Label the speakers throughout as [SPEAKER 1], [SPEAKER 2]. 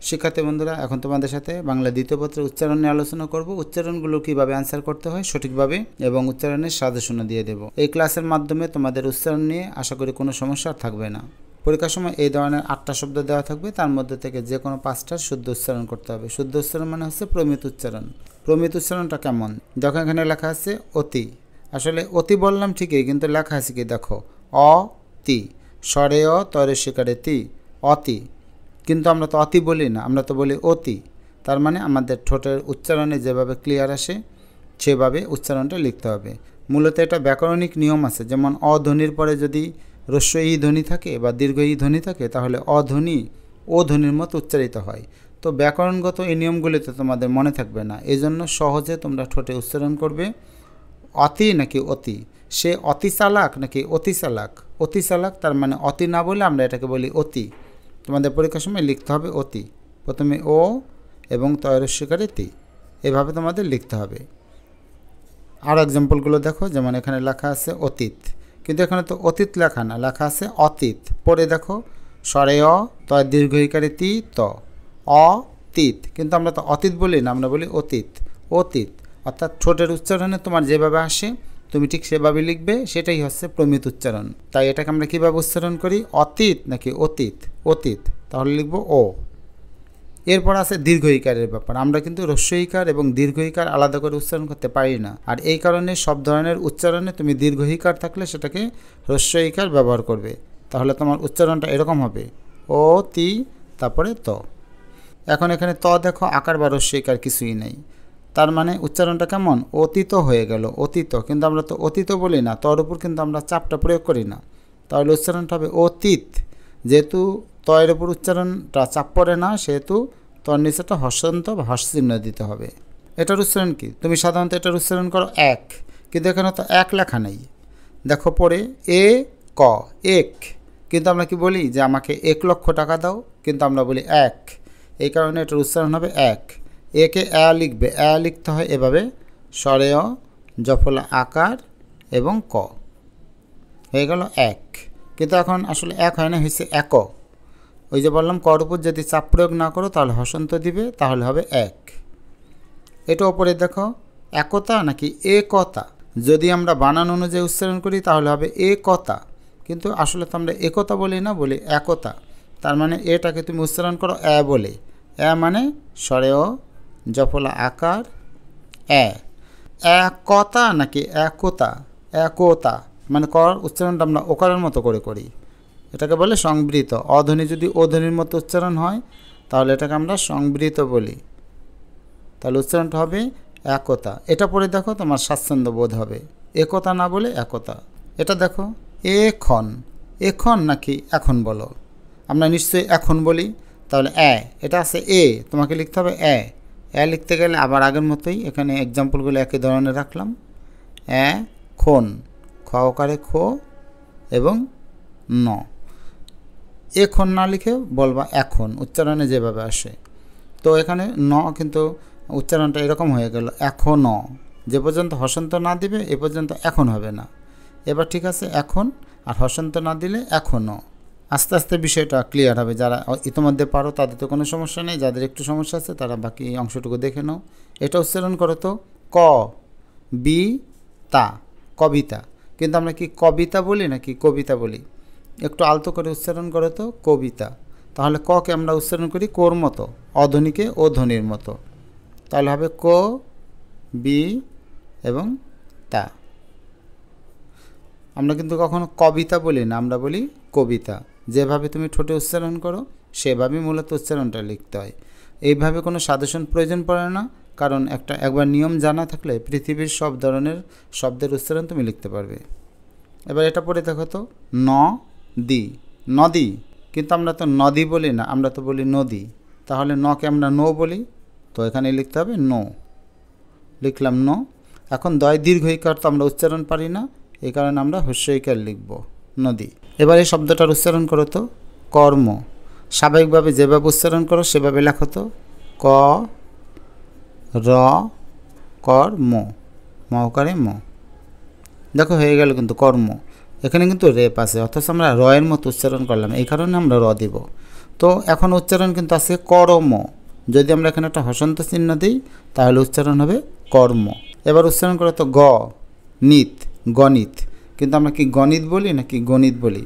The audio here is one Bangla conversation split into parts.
[SPEAKER 1] শিক্ষার্থী বন্ধুরা, এখন তোমাদের সাথে বাংলা দ্বিতীয় পত্রের উচ্চারণ নিয়ে আলোচনা করব। উচ্চারণগুলো কিভাবে অ্যান্সার করতে হয় সঠিকভাবে এবং উচ্চারণের সাজেশনও দিয়ে দেব। এই ক্লাসের মাধ্যমে তোমাদের উচ্চারণ নিয়ে আশা করি কোনো সমস্যা থাকবে না। পরীক্ষার সময় এই ধরনের 8টা শব্দ দেওয়া থাকবে, তার মধ্যে থেকে যে কোনো 5টার শুদ্ধ উচ্চারণ করতে হবে। শুদ্ধ উচ্চারণ মানে হচ্ছে প্রমিত উচ্চারণ। প্রমিত উচ্চারণটা কেমন? যখন এখানে লেখা আছে অতি, আসলে অতি বললাম ঠিকই, কিন্তু লেখা আছে কি দেখো, অতি, স্বরে অ তরে শিকারে তি, অতি। কিন্তু আমরা তো অতি বলি না, আমরা তো বলি অতি। তার মানে আমাদের ঠোঁটের উচ্চারণে যেভাবে ক্লিয়ার আসে সেভাবে উচ্চারণটা লিখতে হবে। মূলত এটা ব্যাকরণিক নিয়ম আছে, যেমন অধ্বনির পরে যদি হ্রস্ব ই ধ্বনি থাকে বা দীর্ঘ ই ধ্বনি থাকে তাহলে অধ্বনি ও ধ্বনির মতো উচ্চারিত হয়। তো ব্যাকরণগত এই নিয়মগুলিতে তোমাদের মনে থাকবে না, এই জন্য সহজে তোমরা ঠোঁটে উচ্চারণ করবে অতি নাকি অতি। সে অতি চালাক নাকি অতি চালাক। অতি চালাক তার মানে অতি না বলে আমরা এটাকে বলি অতি। তোমাদের পরীক্ষার সময় লিখতে হবে অতি, প্রথমে ও এবং তয়রস্বীকারে তি, এভাবে তোমাদের লিখতে হবে। আরও এক্সাম্পলগুলো দেখো, যেমন এখানে লেখা আছে অতীত, কিন্তু এখানে তো অতীত লেখা না, লেখা আছে অতীত। পরে দেখো স্বরে অ তয় দীর্ঘইকারে তি ত, অতীত, কিন্তু আমরা তো অতীত বলি না, আমরা বলি অতীত। অতীত অর্থাৎ ঠোঁটের উচ্চারণে তোমার যেভাবে আসে তুমি ঠিক সেভাবে লিখবে, সেটাই হচ্ছে প্রমিত উচ্চারণ। তাই এটাকে আমরা কীভাবে উচ্চারণ করি, অতীত নাকি অতীত? অতীত, তাহলে লিখব ও। এরপর আছে দীর্ঘইকারের ব্যাপার। আমরা কিন্তু হ্রস্বইকার এবং দীর্ঘইকার আলাদা করে উচ্চারণ করতে পারি না, আর এই কারণে সব ধরনের উচ্চারণে তুমি দীর্ঘইকার থাকলে সেটাকে হ্রস্বইকার ব্যবহার করবে, তাহলে তোমার উচ্চারণটা এরকম হবে ও তি তারপরে ত। এখন এখানে ত দেখো আকার বা হ্রস্বইকার কিছুই নেই, তার মানে উচ্চারণটা কেমন, অতীত হয়ে গেল, অতীত। কিন্তু আমরা তো অতীত বলি না, তর উপর কিন্তু আমরা চাপটা প্রয়োগ করি না, তাহলে উচ্চারণটা হবে অতীত। যেহেতু তয়ের উপর উচ্চারণটা চাপ পড়ে না, সেহেতু তর নিচেটা হর্ষন্ত বা হর্ষচিহ্ন দিতে হবে। এটার উচ্চারণ কি? তুমি সাধারণত এটার উচ্চারণ করো এক, কিন্তু এখানে তো এক লেখা নেই। দেখো পরে এ ক, এক, কিন্তু আমরা কি বলি যে আমাকে 1,00,000 টাকা দাও, কিন্তু আমরা বলি এক, এই কারণে এটার উচ্চারণ হবে এক। একে এ লিখবে, এ লিখতে হয় এভাবে, স্বরে অ জফলা আকার এবং ক, হয়ে গেল এক। কিন্তু এখন আসলে এক হয় না, হয়েছে এক। ওই যে বললাম কর উপর যদি চাপ প্রয়োগ না করো তাহলে হসন্ত দিবে, তাহলে হবে এক। এটা ওপরে দেখো একতা নাকি একতা। যদি আমরা বানান অনুযায়ী উচ্চারণ করি তাহলে হবে একতা, কিন্তু আসলে তো আমরা একতা বলি না, বলি একতা। তার মানে এটাকে তুমি উচ্চারণ করো এ বলে, এ মানে স্বরে অ জফলা আকার এ। একতা নাকি একতা? একতা মানে কর উচ্চারণটা আমরা ওকারের মতো করে করি, এটাকে বলে সংবৃত। অধ্বনি যদি অধ্বনির মতো উচ্চারণ হয় তাহলে এটাকে আমরা সংবৃত বলি, তাহলে উচ্চারণটা হবে একতা। এটা পরে দেখো তোমার স্বাচ্ছন্দ্য বোধ হবে, একতা না বলে একতা। এটা দেখো এখন, এখন নাকি এখন বলো, আমরা নিশ্চয়ই এখন বলি, তাহলে এটা আছে এ, তোমাকে লিখতে হবে এ লিখতে গেলে আবার আগের মতোই এখানে এক্সাম্পলগুলো একই ধরনের রাখলাম। খন, খ ওকারে খো এবং ন, এখন না লিখে বলবা এখন, উচ্চারণে যেভাবে আসে। তো এখানে ন কিন্তু উচ্চারণটা এরকম হয়ে গেল এখনও, যে পর্যন্ত হসন্ত না দিবে এ পর্যন্ত এখন হবে না। এবার ঠিক আছে এখন, আর হসন্ত না দিলে এখনও। আস্তে আস্তে বিষয়টা ক্লিয়ার হবে। যারা ইতিমধ্যে পারো তাদের তো কোনো সমস্যা নেই, যাদের একটু সমস্যা আছে তারা বাকি অংশটুকু দেখে নাও। এটা উচ্চারণ করো তো ক বি তা, কবিতা, কিন্তু আমরা কি কবিতা বলি নাকি কবিতা বলি? একটু আলতো করে উচ্চারণ করো তো কবিতা। তাহলে ককে আমরা উচ্চারণ করি কোর মতো, অধ্বনিকে ও ধ্বনির মতো, তাহলে হবে ক বি এবং তা। আমরা কিন্তু কখনো কবিতা বলি না, আমরা বলি কবিতা। যেভাবে তুমি ঠোঁটে উচ্চারণ করো সেভাবেই মূলত উচ্চারণটা লিখতে হয়। এইভাবে কোনো সাজেশন প্রয়োজন পড়ে না, কারণ একবার নিয়ম জানা থাকলে পৃথিবীর সব ধরনের শব্দের উচ্চারণ তুমি লিখতে পারবে। এবার এটা পড়ে দেখো তো নদী, নদী, কিন্তু আমরা তো নদী বলি না, আমরা তো বলি নদী। তাহলে নকে আমরা নো বলি, তো এখানে লিখতে হবে নো, লিখলাম নো। এখন দয় দীর্ঘইকার তো আমরা উচ্চারণ পারি না, এই কারণে আমরা হ্রস্বইকার লিখব নদী। এবার এই শব্দটার উচ্চারণ করো তো কর্ম, স্বাভাবিকভাবে যেভাবে উচ্চারণ করো সেভাবে লেখো তো ক র কর্ম, মহকারে ম, দেখো হয়ে গেল কিন্তু কর্ম। এখানে কিন্তু রেপ আছে, অথচ আমরা রয়ের মতো উচ্চারণ করলাম, এই কারণে আমরা র দিব। তো এখন উচ্চারণ কিন্তু আছে কর্ম। যদি আমরা এখানে একটা হসন্ত চিহ্ন দিই তাহলে উচ্চারণ হবে কর্ম। এবার উচ্চারণ করে তো নিত, গণিত। কিন্তু আমরা কি গণিত বলি নাকি গণিত বলি?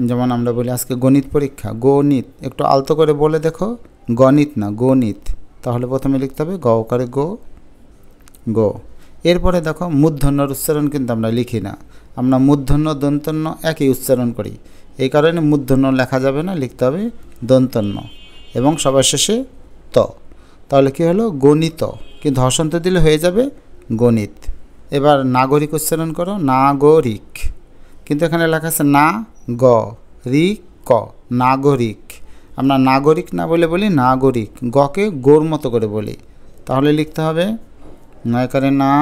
[SPEAKER 1] যেমন আমরা বলি আজকে গণিত পরীক্ষা, গণিত। একটু আলতো করে বলে দেখো, গণিত না গণিত। তাহলে প্রথমে লিখতে হবে গ করে গো। এরপরে দেখো মূর্ধন্যর উচ্চারণ কিন্তু আমরা লিখি না, আমরা মূর্ধন্য দন্তন্য একই উচ্চারণ করি। এই কারণে মূর্ধন্য লেখা যাবে না, লিখতে হবে দন্তন্য এবং সবার শেষে ত। তাহলে কি হলো? গণিত। কিন্তু হসন্ত দিলে হয়ে যাবে গণিত। এবার নাগরিক উচ্চারণ করো, নাগরিক। কিন্তু এখানে লেখা আছে না গ রি ক, নাগরিক। আমরা নাগরিক না বলে বলি নাগরিক, গকে গোর মতো করে বলি। তাহলে লিখতে হবে নয়কারে না,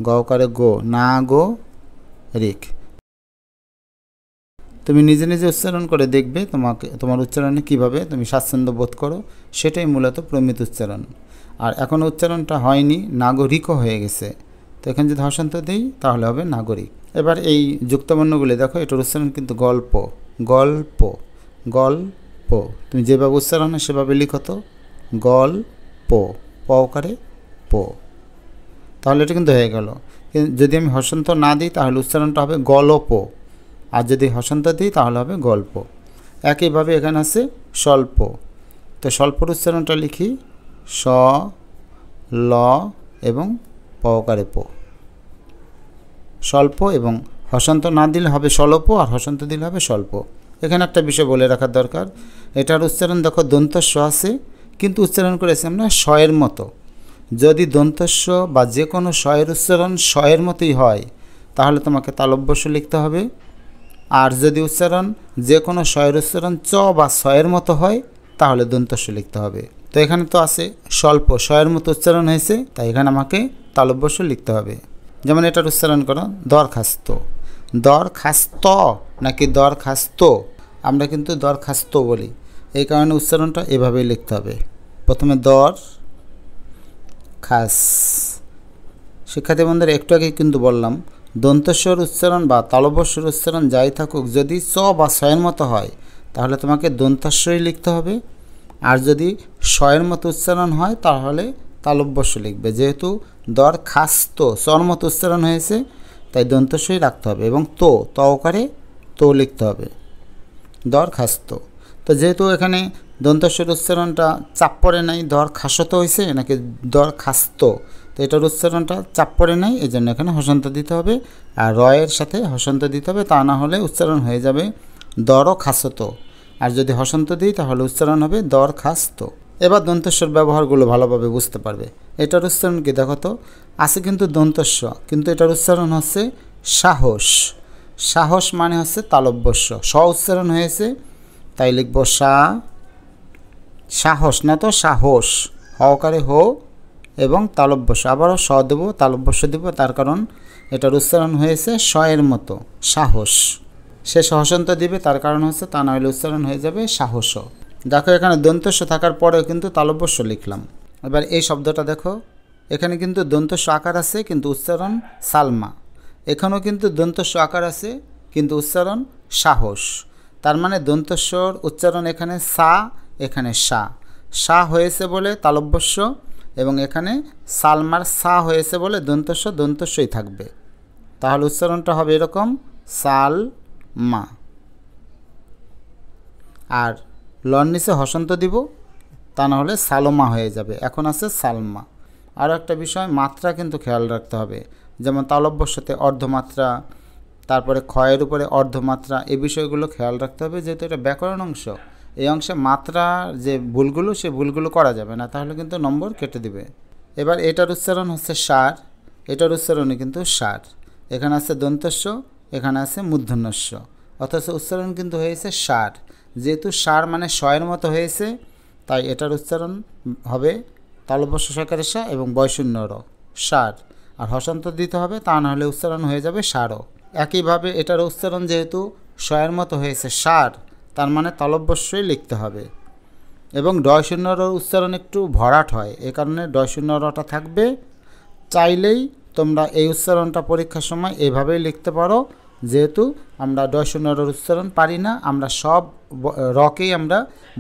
[SPEAKER 1] গকারে গো, নাগরিক। তুমি নিজে নিজে উচ্চারণ করে দেখবে তোমার উচ্চারণে কিভাবে তুমি স্বাচ্ছন্দ্য বোধ করো, সেটাই মূলত প্রমিত উচ্চারণ। আর এখনও উচ্চারণটা হয়নি, নাগরিকও হয়ে গেছে। তো এখানে যদি হসন্ত দিই তাহলে হবে নাগরিক। এবার এই যুক্তবর্ণগুলি দেখো, এটার উচ্চারণ কিন্তু গল্প, গল্প, গল্প। তুমি যেভাবে উচ্চারণ হয় সেভাবে লিখো তো, গল্প, পকারে পো। তাহলে এটা কিন্তু হয়ে গেল। যদি আমি হসন্ত না দিই তাহলে উচ্চারণটা হবে গল্প, আর যদি হসন্ত দিই তাহলে হবে গল্প। একইভাবে এখানে আছে স্বল্প। তো স্বল্পর উচ্চারণটা লিখি স ল এবং পকারে পো। স্বল্প এবং হসন্ত না দিলে হবে স্বল্প, আর হসন্ত দিলে হবে স্বল্প। এখানে একটা বিষয় বলে রাখার দরকার, এটার উচ্চারণ দেখো দন্তস্ব আছে, কিন্তু উচ্চারণ করেছি আমরা শয়ের মতো। যদি দন্তস্ব বা যে কোনো শয়ের উচ্চারণ শয়ের মতোই হয় তাহলে তোমাকে তালব্যস্য লিখতে হবে। আর যদি উচ্চারণ যে কোনো শয়ের উচ্চারণ চ বা শয়ের মতো হয় তাহলে দন্তস্ব লিখতে হবে। তো এখানে তো আছে স্বল্প, শয়ের মতো উচ্চারণ হয়েছে, তাই এখানে আমাকে তালব্যস্য লিখতে হবে। যেমন এটার উচ্চারণ করো দরখাস্ত, দরখাস্ত নাকি দরখাস্ত? আমরা কিন্তু দরখাস্ত বলি, এই কারণে উচ্চারণটা এভাবেই লিখতে হবে। প্রথমে দর খাস। শিক্ষার্থী বন্ধুরা, একটু আগে কিন্তু বললাম দন্তস্বর উচ্চারণ বা তালব্যস্যর উচ্চারণ যাই থাকুক, যদি চ বা শয়ের মতো হয় তাহলে তোমাকে দন্তাস্বই লিখতে হবে। আর যদি শয়ের মতো উচ্চারণ হয় তাহলে তালব্যস্য লিখবে। যেহেতু দরখাস্ত চর মতো উচ্চারণ হয়েছে তাই দন্তস্বই রাখতে হবে এবং তকারে তো লিখতে হবে, দরখাস্ত। তো যেহেতু এখানে দন্তস্বর উচ্চারণটা চাপ পড়ে নাই, দরখাস্ত হয়েছে নাকি দরখাস্ত, তো এটার উচ্চারণটা চাপ পড়ে নাই, এই জন্য এখানে হসন্ত দিতে হবে। আর রয়ের সাথে হসন্ত দিতে হবে, তা না হলে উচ্চারণ হয়ে যাবে দরখাস্ত। আর যদি হসন্ত দিই তাহলে উচ্চারণ হবে দরখাস্ত। এবার দন্তস্বর ব্যবহারগুলো ভালোভাবে বুঝতে পারবে। এটার উচ্চারণ কি দেখো তো, আছে কিন্তু দন্তস্ব, কিন্তু এটার উচ্চারণ হচ্ছে সাহস। সাহস মানে হচ্ছে তালব্যস্য, স উচ্চারণ হয়েছে তাই লিখব সাহস না তো সাহস, হকারে হো এবং তালব্যস্য। আবারও স দেব, তালব্যস্য দেব, তার কারণ এটার উচ্চারণ হয়েছে শয়ের মতো, সাহস। সে হসন্ত দিবে, তার কারণ হচ্ছে তা না হলে উচ্চারণ হয়ে যাবে সাহস। দেখো এখানে দন্তস্ব থাকার পরেও কিন্তু তালব্যস্য লিখলাম। এবার এই শব্দটা দেখো, এখানে কিন্তু দন্তস্ব আকার আছে কিন্তু উচ্চারণ সালমা। এখানেও কিন্তু দন্তস্ব আকার আছে কিন্তু উচ্চারণ সাহস। তার মানে দন্তস্বর উচ্চারণ এখানে সা, এখানে সা হয়েছে বলে তালব্যস্য, এবং এখানে সালমার সা হয়েছে বলে দন্তস্বই থাকবে। তাহলে উচ্চারণটা হবে এরকম সালমা। আর লর নিচে হসন্ত দিব, তা না হলে সালমা হয়ে যাবে। এখন আছে সালমা। আরও একটা বিষয়, মাত্রা কিন্তু খেয়াল রাখতে হবে। যেমন তালব্যস্যতে অর্ধমাত্রা, তারপরে ক্ষয়ের উপরে অর্ধমাত্রা, এই বিষয়গুলো খেয়াল রাখতে হবে। যেহেতু এটা ব্যাকরণ অংশ, এই অংশে মাত্রা যে ভুলগুলো, সে ভুলগুলো করা যাবে না, তাহলে কিন্তু নম্বর কেটে দিবে। এবার এটার উচ্চারণ হচ্ছে সার, এটার উচ্চারণে কিন্তু সার। এখানে আছে দন্তস্ব, এখানে আছে মূর্ধন্যস্ব, অথচ উচ্চারণ কিন্তু হয়েছে সার। যেহেতু সার মানে শয়ের মতো হয়েছে, তাই এটার উচ্চারণ হবে তালব্যস্য সকারে সা এবং বয়শূন্য র, সার। আর হসন্ত দিতে হবে, তা না হলে উচ্চারণ হয়ে যাবে সারও। একইভাবে এটার উচ্চারণ যেহেতু শয়ের মতো হয়েছে সার, তার মানে তালব্যস্যই লিখতে হবে। এবং ডয়শূন্য র উচ্চারণ একটু ভরাট হয়, এ কারণে ডয়শূন্য রটা থাকবে। চাইলেই তোমরা এই উচ্চারণটা পরীক্ষার সময় এভাবেই লিখতে পারো, যেহেতু আমরা ডয়শূন্য রর উচ্চারণ পারি না, আমরা সব রকেই আমরা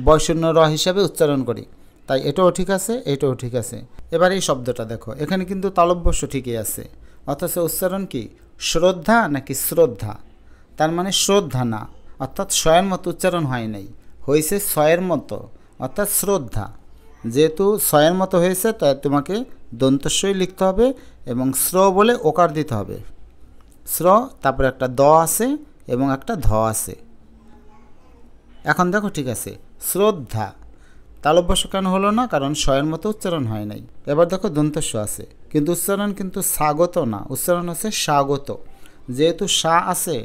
[SPEAKER 1] বয়শূন্য র হিসাবে উচ্চারণ করি, তাই এটাও ঠিক আছে, এটাও ঠিক আছে। এবার এই শব্দটা দেখো, এখানে কিন্তু তালব্যস্য ঠিকই আছে, অথচ উচ্চারণ কি শ্রদ্ধা নাকি শ্রদ্ধা? তার মানে শ্রদ্ধা না, অর্থাৎ ছয়ের মতো উচ্চারণ হয় নাই, হয়েছে ছয়ের মতো, অর্থাৎ শ্রদ্ধা। যেহেতু ছয়ের মতো হয়েছে তাই তোমাকে দন্তস্বই লিখতে হবে এবং শ্র বলে ওকার দিতে হবে। শ্র, তারপরে একটা দ আছে এবং একটা ধ আছে। এখন দেখো ঠিক আছে, শ্রদ্ধা তালব্যস্য কেন হলো না? কারণ ছয়ের মতো উচ্চারণ হয় নাই। এবার দেখো দন্তস্ব আছে, কিন্তু উচ্চারণ কিন্তু স্বাগত না, উচ্চারণ হচ্ছে স্বাগত। যেহেতু সা আছে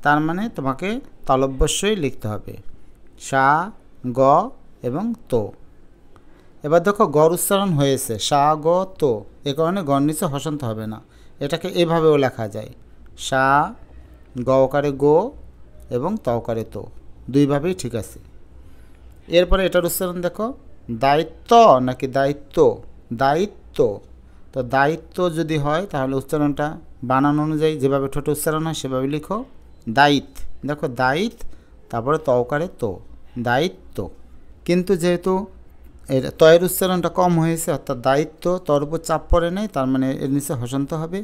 [SPEAKER 1] তার মানে তোমাকে তালব্যস্যই লিখতে হবে, সা, গ এবং তো। এবার দেখো গড় উচ্চারণ হয়েছে সা গ তো, এ কারণে গড় নিচে হসন্ত হবে না, এটাকে এভাবেও লেখা যায়, সা গ ওকারে গো এবং ত ওকারে তো, দুইভাবেই ঠিক আছে। এরপরে এটার উচ্চারণ দেখো, দায়িত্ব নাকি দায়িত্ব? দায়িত্ব। তো দায়িত্ব যদি হয় তাহলে উচ্চারণটা বানান অনুযায়ী যেভাবে ঠোঁটে উচ্চারণ হয় সেভাবে লিখো, দায়িত্ব। দেখো দায়িত্ব, তারপরে ত ওকারে তো, দায়িত্ব। কিন্তু যেহেতু এর তয়ের উচ্চারণটা কম হয়েছে, অর্থাৎ দায়িত্ব তর উপর চাপ পড়ে নেই, তার মানে এর নিচে হসন্ত হবে,